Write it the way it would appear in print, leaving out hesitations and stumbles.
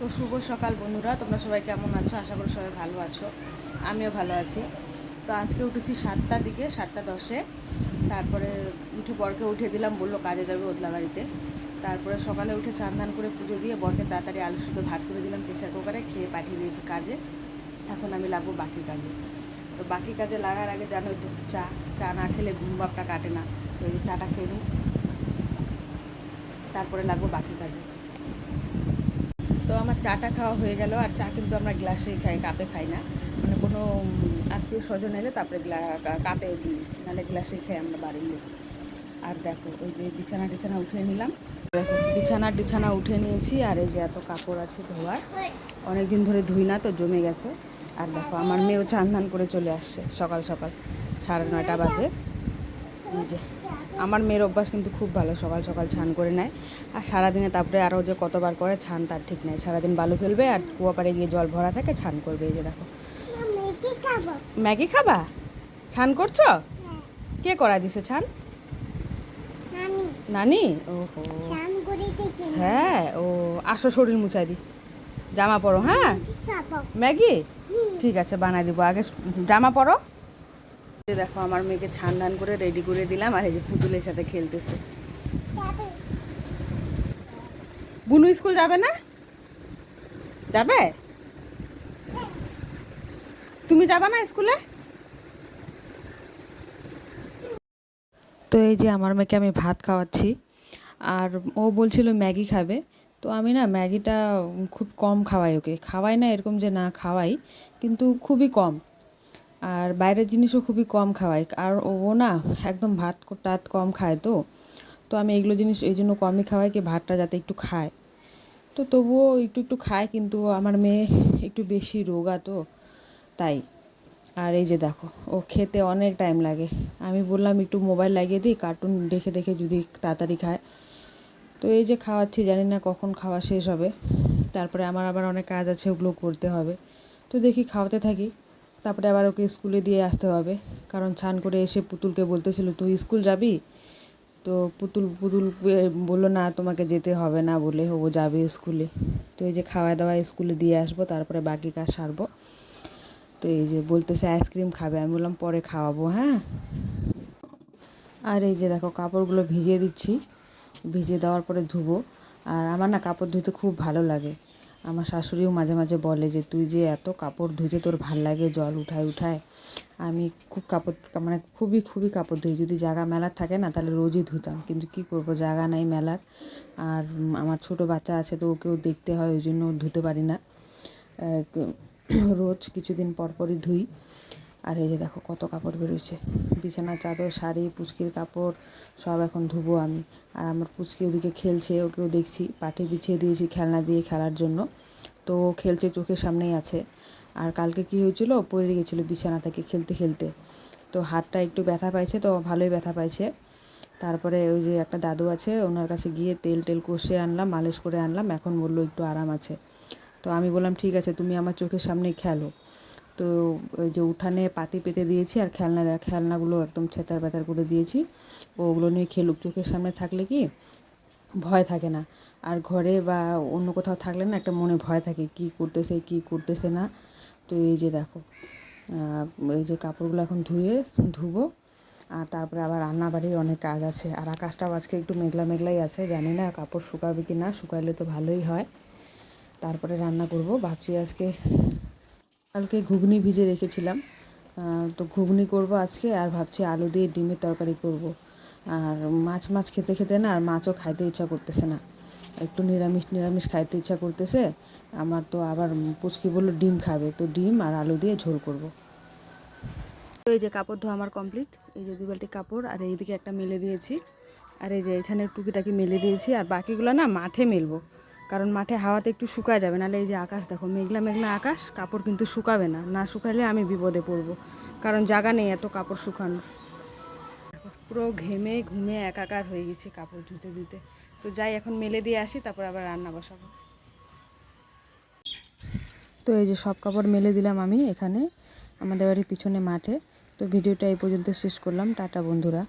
তো শুভ সকাল বন্ধুরা, তোমরা সবাই কেমন আছো? আশা করি সবাই ভালো আছো, আমিও ভালো আছি। তো আজকে উঠেছি 7টার দিকে, 7টা 10-এ। তারপরে উঠে বরকে উঠে দিলাম, বললো কাজে যাবে ওদলাবাড়িতে। তারপরে সকালে উঠে চান ধান করে পুজো দিয়ে বরকে তাড়াতাড়ি আলু শুদ্ধ ভাত করে দিলাম প্রেশার কুকারে, খেয়ে পাঠিয়ে দিয়েছি কাজে। এখন আমি লাগবো বাকি কাজে। তো বাকি কাজে লাগার আগে জানোই তো, চা না খেলে ঘুম ভাবটা কাটে না। তো এই চাটা খেয়ে নিই, তারপরে লাগবো বাকি কাজে। তো আমার চাটা খাওয়া হয়ে গেল। আর চা কিন্তু আমরা গ্লাসেই খাই, কাপে খাই না। মানে কোনো আত্মীয় স্বজন এলে তারপরে কাপে দিই, নাহলে গ্লাসেই খাই আমরা বাড়ির লোক। আর দেখো ওই যে বিছানা টিছানা উঠিয়ে নিলাম, দেখো বিছানা উঠে নিয়েছি। আর এই যে এত কাপড় আছে ধোয়ার, অনেক দিন ধরে ধুই না তো জমে গেছে। আর দেখো আমার মেয়েও চান ধান করে চলে আসছে সকাল সকাল, 9:30 বাজে। এই যে আমার মেয়ের অভ্যাস কিন্তু খুব ভালো, সকাল সকাল স্নান করে নেয়। আর সারাদিনে তারপরে আরও যে কতবার করে স্নান তার ঠিক নেই। সারাদিন বালু ফেলবে আর কুয়া পাড়ে গিয়ে জল ভরা থাকে, স্নান করবে। এই যে দেখো, ম্যাগি খাবা? স্নান করছো? কে করা দিছে স্নান? নানি। ওহো, হ্যাঁ। ও আসো, শরীর মুছাই দি, জামা পরো। হ্যাঁ, ম্যাগি ঠিক আছে বানাই দিব, আগে জামা পরো। দেখো আমার মেয়েকে ছান ধান করে রেডি করে দিলাম। আর এই যে পুতুলের সাথে খেলতেছে। বুনু স্কুল যাবে না? যাবে? তুমি যাবা না স্কুলে? তো এই যে আমার মেয়েকে আমি ভাত খাওয়াচ্ছি, আর ও বলছিল ম্যাগি খাবে। তো আমি না ম্যাগিটা খুব কম খাওয়াই, ওকে খাওয়াই না এরকম যে না খাওয়াই, কিন্তু খুবই কম। আর বাইরের জিনিসও খুবই কম খাওয়াই। আর ও না একদম ভাত টাত কম খায়। তো তো আমি এগুলো জিনিস এই জন্য কমই খাওয়াই, কি ভাতটা যাতে একটু খায়। তো তবুও একটু একটু খায়, কিন্তু আমার মেয়ে একটু বেশি রোগা তো, তাই। আর এই যে দেখো, ও খেতে অনেক টাইম লাগে। আমি বললাম একটু মোবাইল লাগিয়ে দিই, কার্টুন দেখে দেখে যদি তাড়াতাড়ি খায়। তো এই যে খাওয়াচ্ছি, জানি না কখন খাওয়া শেষ হবে। তারপরে আমার আবার অনেক কাজ আছে, ওগুলো করতে হবে। তো দেখি খাওয়াতে থাকি, তারপরে আবার ওকে স্কুলে দিয়ে আসতে হবে। কারণ স্নান করে এসে পুতুলকে বলতেছিল তুই স্কুল যাবি? তো পুতুল পুতুল বললো না তোমাকে যেতে হবে না, বলে ও যাবে স্কুলে। তো এই যে খাওয়া দাওয়া স্কুলে দিয়ে আসবো, তারপরে বাকি কাজ সারবো। তো এই যে বলতেছে আইসক্রিম খাবে, আমি বললাম পরে খাওয়াবো। হ্যাঁ। আর এই যে দেখো কাপড়গুলো ভিজিয়ে দিচ্ছি, ভিজিয়ে দেওয়ার পরে ধুবো। আর আমার না কাপড় ধুতে খুব ভালো লাগে। আমার শাশুড়িও মাঝে মাঝে বলে যে তুই যে এত কাপড় ধুতে তোর ভাল লাগে জল উঠায় উঠায়। আমি খুব কাপড়, মানে খুবই খুবই কাপড় ধুই। যদি জায়গা মেলার থাকে না তাহলে রোজই ধুতাম, কিন্তু কী করব, জায়গা নাই মেলার। আর আমার ছোট বাচ্চা আছে, তো ওকেও দেখতে হয়, ওই জন্য ধুতে পারি না। রোজ কিছুদিন পর পরই ধুই। আর এই যে দেখো কত কাপড় বেরোচ্ছে, বিছানার চাদর, শাড়ি, পুচকির কাপড় সব এখন ধুবো আমি। আর আমার পুচকি ওদিকে খেলছে, ওকেও দেখছি, পাটে বিছিয়ে দিয়েছি খেলনা দিয়ে খেলার জন্য। তো ও খেলছে, চোখের সামনেই আছে। আর কালকে কী হয়েছিল, পড়ে গেছিলো বিছানা থেকে খেলতে খেলতে। তো হাতটা একটু ব্যথা পাইছে, তো ভালোই ব্যথা পাইছে। তারপরে ওই যে একটা দাদু আছে, ওনার কাছে গিয়ে তেল টেল কষে আনলাম, মালিশ করে আনলাম, এখন বললো একটু আরাম আছে। তো আমি বললাম ঠিক আছে, তুমি আমার চোখের সামনেই খেলো। তো ওই যে উঠানে পাতি পেতে দিয়েছি, আর খেলনাগুলো একদম ছেতার বেতার করে দিয়েছি। ওগুলো নিয়ে খেলুক, চোখের সামনে থাকলে কি ভয় থাকে না। আর ঘরে বা অন্য কোথাও থাকলে না একটা মনে ভয় থাকে, কী করতেছে কী করতেছে না। তো এই যে দেখো, এই যে কাপড়গুলো এখন ধুবো। আর তারপরে আবার রান্নাবাড়ির অনেক কাজ আছে। আর আকাশটাও আজকে একটু মেঘলা মেঘলাই আছে, জানি না কাপড় শুকাবে কি না, শুকাইলে তো ভালোই হয়। তারপরে রান্না করব ভাবছি আজকে। কালকে ঘুগনি ভিজে রেখেছিলাম, তো ঘুগনি করব আজকে। আর ভাবছি আলু দিয়ে ডিমের তরকারি করব। আর মাছ মাছ খেতে খেতে না আর মাছও খাইতে ইচ্ছা করতেছে না, একটু নিরামিষ নিরামিষ খাইতে ইচ্ছা করতেছে আমার। তো আবার পুচকি বললো ডিম খাবে, তো ডিম আর আলু দিয়ে ঝোল করব। তো এই যে কাপড় ধোয়া আমার কমপ্লিট। এই যে 2 বালতি কাপড়, আর এইদিকে একটা মেলে দিয়েছি। আর এই যে এখানে টুকিটাকি মেলে দিয়েছি, আর বাকিগুলো না মাঠে মেলবো। কারণ মাঠে হাওয়াতে একটু শুকায় যাবে, নাহলে এই যে আকাশ দেখো, মেঘলা মেঘলা আকাশ, কাপড় কিন্তু শুকাবে না, না শুকালে আমি বিপদে পড়বো। কারণ জায়গা নেই এত কাপড় শুকানোর। পুরো ঘেমে ঘুমে একাকার হয়ে গেছে কাপড় ধুতে ধুতে। তো যাই এখন মেলে দিয়ে আসি, তারপর আবার রান্না বসাবো। তো এই যে সব কাপড় মেলে দিলাম আমি এখানে আমাদের বাড়ির পিছনে মাঠে। তো ভিডিওটা এই পর্যন্ত শেষ করলাম, টাটা বন্ধুরা।